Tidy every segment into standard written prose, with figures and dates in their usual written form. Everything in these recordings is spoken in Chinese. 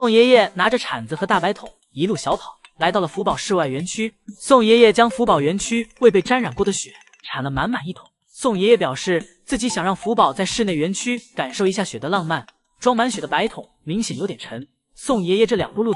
宋爷爷拿着铲子和大白桶一路小跑，来到了福宝室外园区。宋爷爷将福宝园区未被沾染过的雪铲了满满一桶。宋爷爷表示自己想让福宝在室内园区感受一下雪的浪漫。装满雪的白桶明显有点沉，宋爷爷这2步路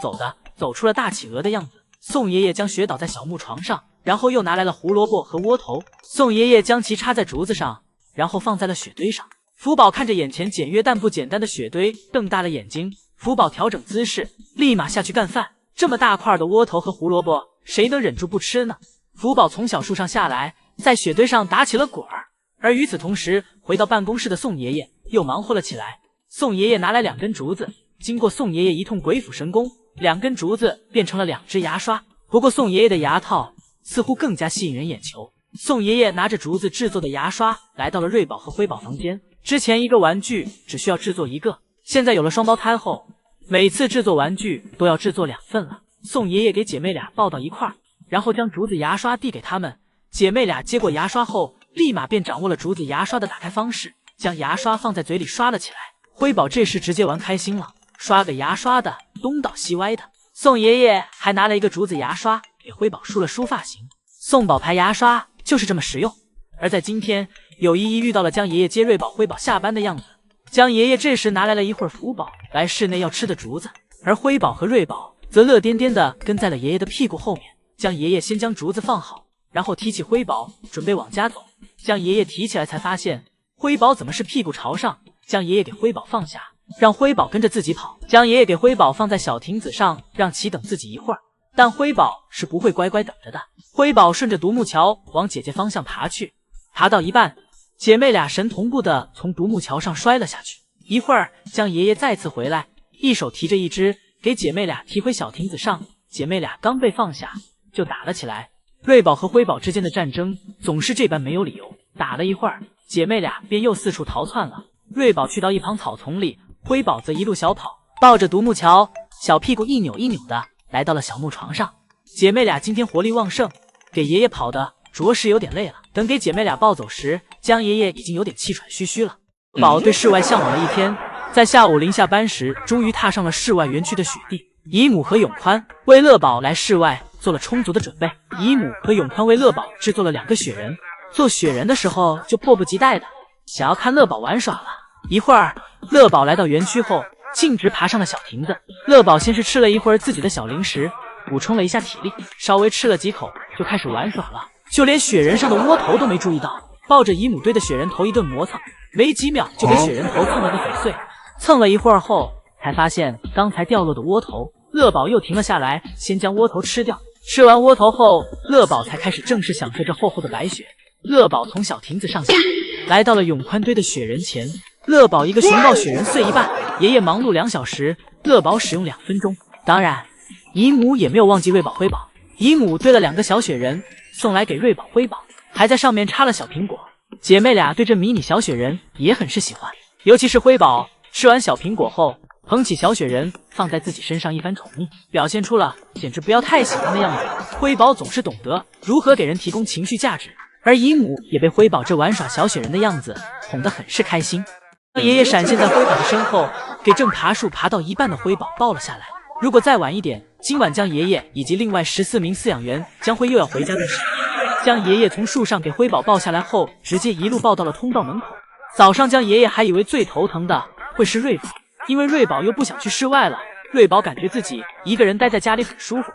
走出了大企鹅的样子。宋爷爷将雪倒在小木床上，然后又拿来了胡萝卜和窝头。宋爷爷将其插在竹子上，然后放在了雪堆上。福宝看着眼前简约但不简单的雪堆，瞪大了眼睛。福宝调整姿势，立马下去干饭。这么大块的窝头和胡萝卜，谁能忍住不吃呢？福宝从小树上下来，在雪堆上打起了滚儿。而与此同时，回到办公室的宋爷爷又忙活了起来。宋爷爷拿来2根竹子，经过宋爷爷一通鬼斧神工，2根竹子变成了2支牙刷。不过宋爷爷的牙套似乎更加吸引人眼球。宋爷爷拿着竹子制作的牙刷来到了瑞宝和辉宝房间。之前一个玩具只需要制作1个，现在有了双胞胎后，每次制作玩具都要制作2份了。宋爷爷给姐妹俩抱到一块儿，然后将竹子牙刷递给他们。姐妹俩接过牙刷后，立马便掌握了竹子牙刷的打开方式，将牙刷放在嘴里刷了起来。辉宝这时直接玩开心了，刷个牙刷的东倒西歪的。宋爷爷还拿了一个竹子牙刷给辉宝梳了梳发型。宋宝牌牙刷就是这么实用。而在今天，有依依遇到了江爷爷接瑞宝辉宝下班的样子。江爷爷这时拿来了一会儿福宝来室内要吃的竹子，而辉宝和瑞宝则乐颠颠的跟在了爷爷的屁股后面。江爷爷先将竹子放好，然后提起辉宝准备往家走。江爷爷提起来才发现辉宝怎么是屁股朝上。江爷爷给辉宝放下，让辉宝跟着自己跑。江爷爷给辉宝放在小亭子上，让其等自己一会儿。但辉宝是不会乖乖等着的。辉宝顺着独木桥往姐姐方向爬去，爬到一半，姐妹俩神同步的从独木桥上摔了下去。一会儿，江爷爷再次回来，一手提着一只，给姐妹俩提回小亭子上。姐妹俩刚被放下，就打了起来。瑞宝和辉宝之间的战争总是这般没有理由。打了一会儿，姐妹俩便又四处逃窜了。瑞宝去到一旁草丛里，辉宝则一路小跑，抱着独木桥，小屁股一扭一扭的来到了小木床上。姐妹俩今天活力旺盛，给爷爷跑的着实有点累了。等给姐妹俩抱走时，江爷爷已经有点气喘吁吁了。宝对室外向往了一天，在下午临下班时，终于踏上了室外园区的雪地。姨母和永宽为乐宝来室外做了充足的准备。姨母和永宽为乐宝制作了2个雪人，做雪人的时候就迫不及待的想要看乐宝玩耍了。一会儿，乐宝来到园区后，径直爬上了小亭子。乐宝先是吃了一会儿自己的小零食，补充了一下体力，稍微吃了几口就开始玩耍了，就连雪人上的窝头都没注意到，抱着姨母堆的雪人头一顿磨蹭，没几秒就给雪人头蹭了个粉碎。蹭了一会儿后，才发现刚才掉落的窝头。乐宝又停了下来，先将窝头吃掉。吃完窝头后，乐宝才开始正式享受着厚厚的白雪。乐宝从小亭子上下，来到了永宽堆的雪人前。乐宝一个熊抱雪人碎一半，爷爷忙碌2小时，乐宝使用2分钟。当然，姨母也没有忘记瑞宝辉宝。姨母堆了2个小雪人，送来给瑞宝辉宝，还在上面插了小苹果。姐妹俩对这迷你小雪人也很是喜欢，尤其是辉宝吃完小苹果后，捧起小雪人放在自己身上一番宠溺，表现出了简直不要太喜欢的样子。辉宝总是懂得如何给人提供情绪价值，而姨母也被辉宝这玩耍小雪人的样子哄得很是开心。爷爷闪现在辉宝的身后，给正爬树爬到一半的辉宝抱了下来。如果再晚一点，今晚江爷爷以及另外14名饲养员将会又要回家的事。将爷爷从树上给辉宝抱下来后，直接一路抱到了通道门口。早上江爷爷还以为最头疼的会是瑞宝，因为瑞宝又不想去室外了。瑞宝感觉自己一个人待在家里很舒服，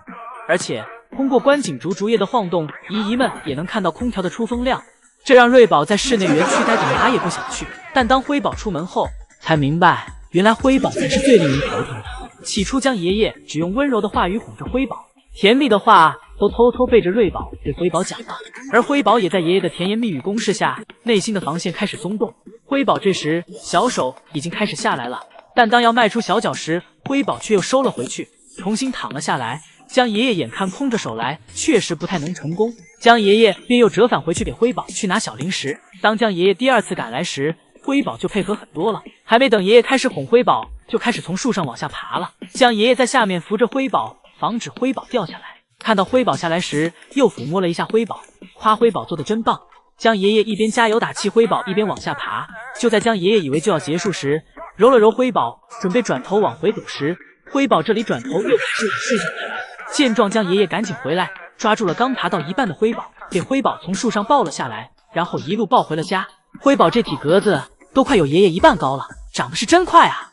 而且通过观景竹叶的晃动，姨姨们也能看到空调的出风量，这让瑞宝在室内园区待着哪也不想去。但当辉宝出门后，才明白原来辉宝才是最令人头疼的。起初江爷爷只用温柔的话语哄着辉宝，甜蜜的话都偷偷背着瑞宝对辉宝讲了，而辉宝也在爷爷的甜言蜜语攻势下，内心的防线开始松动。辉宝这时小手已经开始下来了，但当要迈出小脚时，辉宝却又收了回去，重新躺了下来。江爷爷眼看空着手来，确实不太能成功，江爷爷便又折返回去给辉宝去拿小零食。当江爷爷第2次赶来时，辉宝就配合很多了，还没等爷爷开始哄辉宝，就开始从树上往下爬了。江爷爷在下面扶着辉宝，防止辉宝掉下来。看到辉宝下来时，又抚摸了一下辉宝，夸辉宝做的真棒。江爷爷一边加油打气辉宝，一边往下爬。就在江爷爷以为就要结束时，揉了揉辉宝，准备转头往回走时，辉宝这里转头又睡下去了。见状，将爷爷赶紧回来，抓住了刚爬到一半的辉宝，给辉宝从树上抱了下来，然后一路抱回了家。辉宝这体格子都快有爷爷一半高了，长得是真快啊！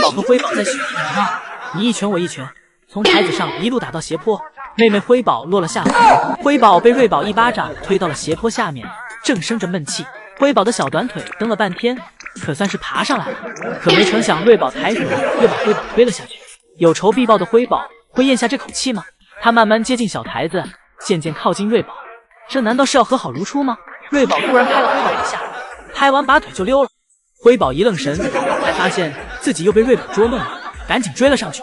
宝和辉宝在雪地里闹，你一拳我一拳，从台子上一路打到斜坡。妹妹辉宝落了下来，辉宝被瑞宝一巴掌推到了斜坡下面，正生着闷气。辉宝的小短腿蹬了半天，可算是爬上来了。可没成想，瑞宝抬腿又把辉宝推了下去。有仇必报的辉宝会咽下这口气吗？他慢慢接近小台子，渐渐靠近瑞宝。这难道是要和好如初吗？瑞宝突然拍了辉宝一下，拍完拔腿就溜了。辉宝一愣神，才发现自己又被瑞宝捉弄了，赶紧追了上去。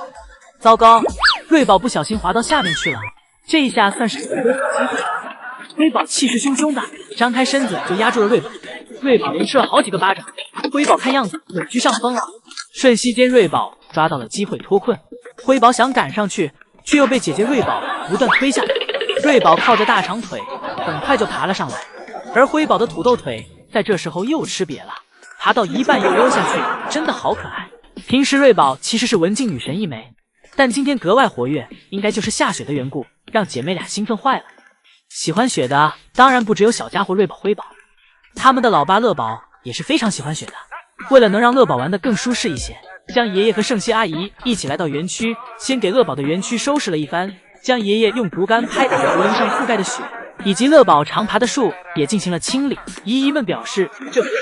糟糕，瑞宝不小心滑到下面去了，这一下算是有个好机会。辉宝气势汹汹的张开身子就压住了瑞宝，瑞宝连吃了好几个巴掌，辉宝看样子稳居上风了。瞬息间，瑞宝抓到了机会脱困，辉宝想赶上去，却又被姐姐瑞宝不断推下来。瑞宝靠着大长腿，很快就爬了上来，而辉宝的土豆腿在这时候又吃瘪了，爬到一半又溜下去，真的好可爱。平时瑞宝其实是文静女神一枚，但今天格外活跃，应该就是下雪的缘故，让姐妹俩兴奋坏了。喜欢雪的当然不只有小家伙瑞宝、辉宝，他们的老爸乐宝也是非常喜欢雪的。为了能让乐宝玩得更舒适一些，将爷爷和圣希阿姨一起来到园区，先给乐宝的园区收拾了一番，将爷爷用竹竿拍打的竹林上覆盖的雪，以及乐宝常爬的树也进行了清理。姨姨们表示这不是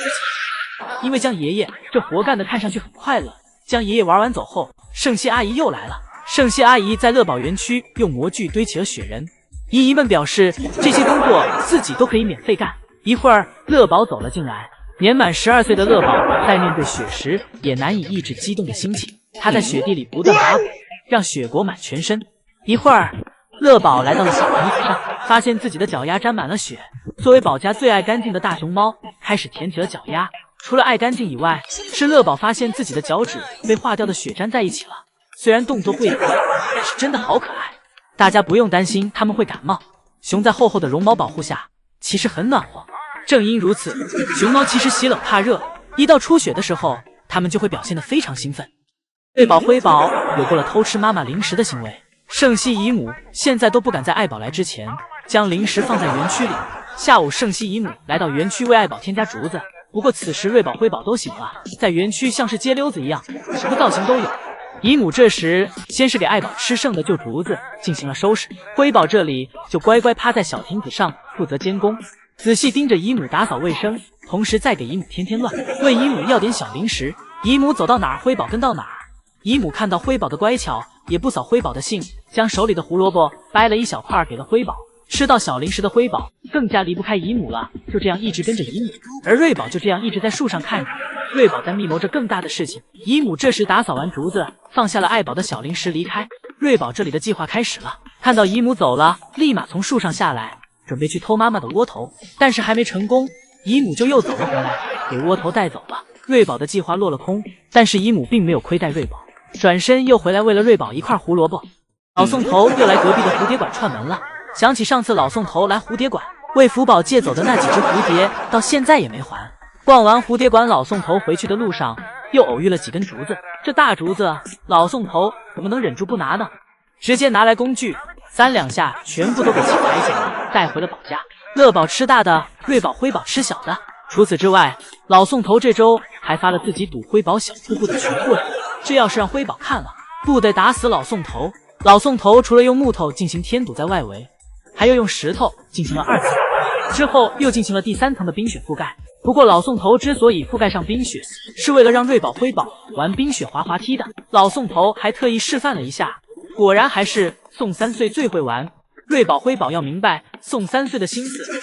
因为将爷爷这活干的看上去很快乐。将爷爷玩完走后，圣希阿姨又来了。圣希阿姨在乐宝园区用模具堆起了雪人，姨姨们表示这些工作自己都可以免费干。一会儿，乐宝走了进来，年满12岁的乐宝在面对雪时也难以抑制激动的心情，他在雪地里不断打滚，让雪裹满全身。一会儿，乐宝来到了小亭子上，发现自己的脚丫沾满了雪。作为宝家最爱干净的大熊猫，开始舔起了脚丫。除了爱干净以外，是乐宝发现自己的脚趾被化掉的雪粘在一起了。虽然动作不雅观，但是真的好可爱。大家不用担心它们会感冒，熊在厚厚的绒毛保护下，其实很暖和。正因如此，熊猫其实喜冷怕热，一到初雪的时候，它们就会表现得非常兴奋。瑞宝、辉宝有过了偷吃妈妈零食的行为，圣希姨母现在都不敢在爱宝来之前将零食放在园区里。下午，圣希姨母来到园区为爱宝添加竹子，不过此时瑞宝、辉宝都醒了，在园区像是街溜子一样，什么造型都有。姨母这时先是给爱宝吃剩的旧竹子进行了收拾，辉宝这里就乖乖趴在小亭子上负责监工，仔细盯着姨母打扫卫生，同时再给姨母添乱，问姨母要点小零食。姨母走到哪儿，辉宝跟到哪儿。姨母看到辉宝的乖巧，也不扫辉宝的兴，将手里的胡萝卜掰了一小块给了辉宝。吃到小零食的辉宝更加离不开姨母了，就这样一直跟着姨母，而瑞宝就这样一直在树上看着。瑞宝在密谋着更大的事情。姨母这时打扫完竹子，放下了爱宝的小零食离开。瑞宝这里的计划开始了，看到姨母走了，立马从树上下来，准备去偷妈妈的窝头，但是还没成功，姨母就又走了回来，给窝头带走了。瑞宝的计划落了空，但是姨母并没有亏待瑞宝，转身又回来喂了瑞宝一块胡萝卜。老宋头又来隔壁的蝴蝶馆串门了，想起上次老宋头来蝴蝶馆为福宝借走的那几只蝴蝶，到现在也没还。逛完蝴蝶馆，老宋头回去的路上又偶遇了几根竹子，这大竹子老宋头怎么能忍住不拿呢？直接拿来工具，3两下全部都给其抬起来，带回了宝家。乐宝吃大的，瑞宝、辉宝吃小的。除此之外，老宋头这周还发了自己赌辉宝小瀑布的全过程，这要是让辉宝看了，不得打死老宋头。老宋头除了用木头进行添堵在外围，还又用石头进行了2层，之后又进行了第3层的冰雪覆盖。不过老宋头之所以覆盖上冰雪，是为了让瑞宝、辉宝玩冰雪滑滑梯的。老宋头还特意示范了一下，果然还是宋3岁最会玩。瑞宝、辉宝要明白宋3岁的心思，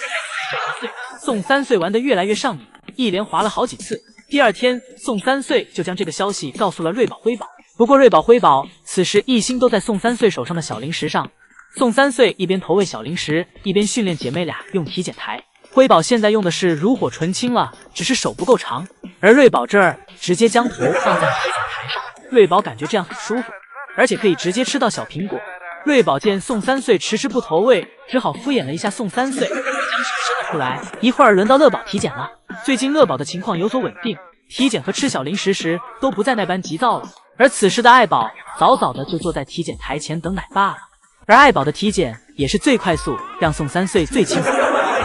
宋3岁玩得越来越上瘾，一连滑了好几次。第二天，宋3岁就将这个消息告诉了瑞宝、辉宝。不过瑞宝、辉宝此时一心都在宋3岁手上的小零食上。宋3岁一边投喂小零食，一边训练姐妹俩用体检台。辉宝现在用的是炉火纯青了，只是手不够长，而瑞宝这儿直接将头放在了体检台上。瑞宝感觉这样很舒服，而且可以直接吃到小苹果。瑞宝见宋3岁迟迟不投喂，只好敷衍了一下宋3岁，将手伸了出来。一会儿轮到乐宝体检了，最近乐宝的情况有所稳定，体检和吃小零食时都不再那般急躁了。而此时的爱宝早早的就坐在体检台前等奶爸了。而爱宝的体检也是最快速，让送3岁最轻松。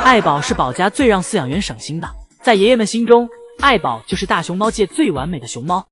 爱宝是宝家最让饲养员省心的，在爷爷们心中，爱宝就是大熊猫界最完美的熊猫。